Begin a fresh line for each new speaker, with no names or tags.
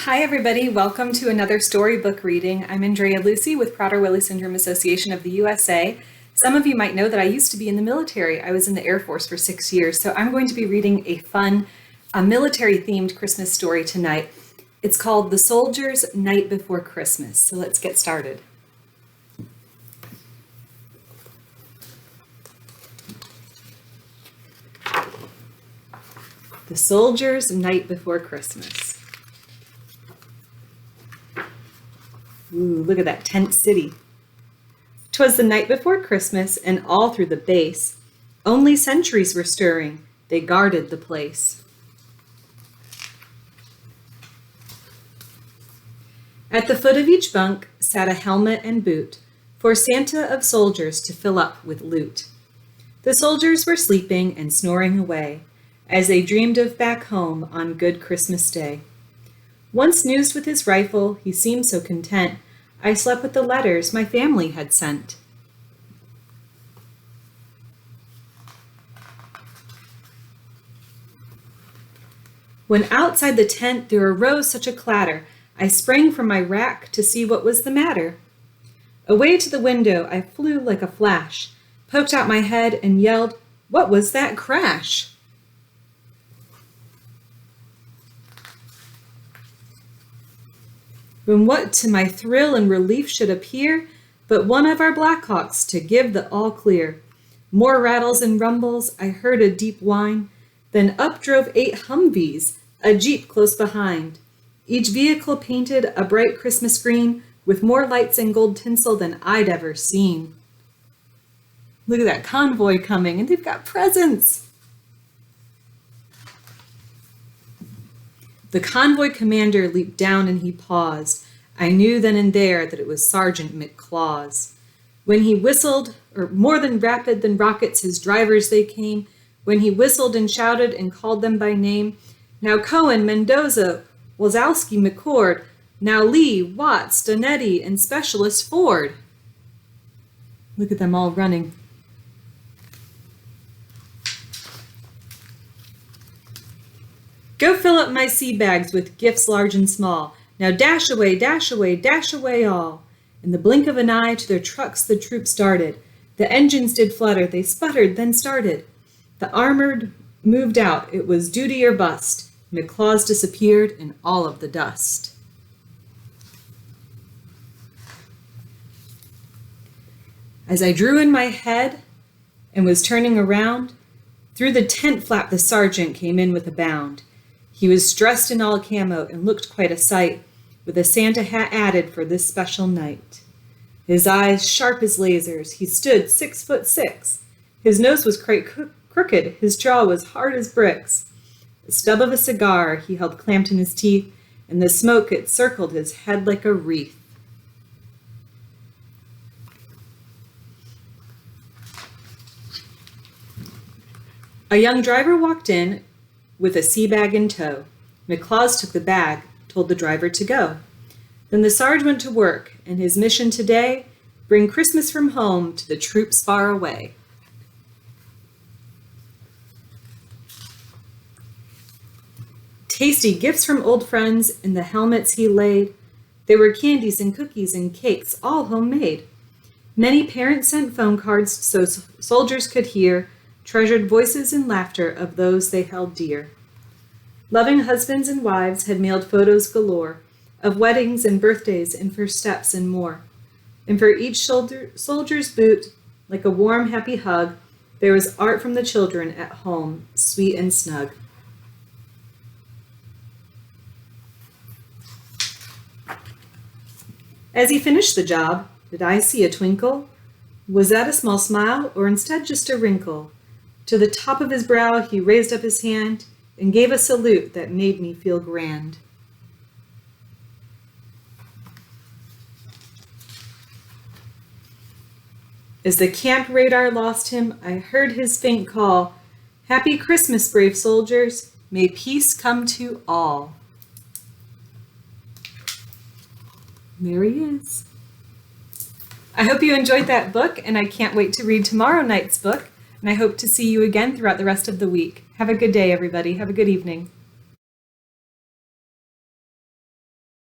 Hi everybody, welcome to another storybook reading. I'm Andrea Lucy with Prader-Willi Syndrome Association of the USA. Some of you might know that I used to be in the military. I was in the Air Force for 6 years, so I'm going to be reading a fun, military-themed Christmas story tonight. It's called The Soldier's Night Before Christmas, so let's get started. The Soldier's Night Before Christmas. Ooh, look at that tent city. 'Twas the night before Christmas, and all through the base, only sentries were stirring, they guarded the place. At the foot of each bunk sat a helmet and boot, for Santa of soldiers to fill up with loot. The soldiers were sleeping and snoring away, as they dreamed of back home on good Christmas Day. Once snoozed with his rifle, he seemed so content. I slept with the letters my family had sent. When outside the tent there arose such a clatter, I sprang from my rack to see what was the matter. Away to the window I flew like a flash, poked out my head and yelled, "What was that crash?" When what to my thrill and relief should appear but one of our Blackhawks to give the all clear. More rattles and rumbles, I heard a deep whine, then up drove 8 Humvees, a Jeep close behind. Each vehicle painted a bright Christmas green with more lights and gold tinsel than I'd ever seen. Look at that convoy coming, and they've got presents. The convoy commander leaped down and he paused. I knew then and there that it was Sergeant McClaws. When he whistled, or more than rapid than rockets, his drivers they came. When he whistled and shouted and called them by name, now Cohen, Mendoza, Wazowski, McCord, now Lee, Watts, Donetti, and Specialist Ford. Look at them all running. Go fill up my sea bags with gifts large and small. Now dash away, dash away, dash away all. In the blink of an eye to their trucks the troops started. The engines did flutter, they sputtered, then started. The armored moved out, it was duty or bust. McClaws disappeared in all of the dust. As I drew in my head and was turning around, through the tent flap the sergeant came in with a bound. He was dressed in all camo and looked quite a sight, with a Santa hat added for this special night. His eyes sharp as lasers, he stood 6'6". His nose was quite crooked, his jaw was hard as bricks. The stub of a cigar he held clamped in his teeth, and the smoke it circled his head like a wreath. A young driver walked in with a sea bag in tow. McClaws took the bag, told the driver to go. Then the Sarge went to work, and his mission today, bring Christmas from home to the troops far away. Tasty gifts from old friends in the helmets he laid. There were candies and cookies and cakes, all homemade. Many parents sent phone cards so soldiers could hear treasured voices and laughter of those they held dear. Loving husbands and wives had mailed photos galore of weddings and birthdays and first steps and more. And for each soldier's boot, like a warm, happy hug, there was art from the children at home, sweet and snug. As he finished the job, did I see a twinkle? Was that a small smile, or instead just a wrinkle? To the top of his brow he raised up his hand and gave a salute that made me feel grand. As the camp radar lost him, I heard his faint call, "Happy Christmas, brave soldiers, may peace come to all." There he is. I hope you enjoyed that book, and I can't wait to read tomorrow night's book. And I hope to see you again throughout the rest of the week. Have a good day, everybody. Have a good evening.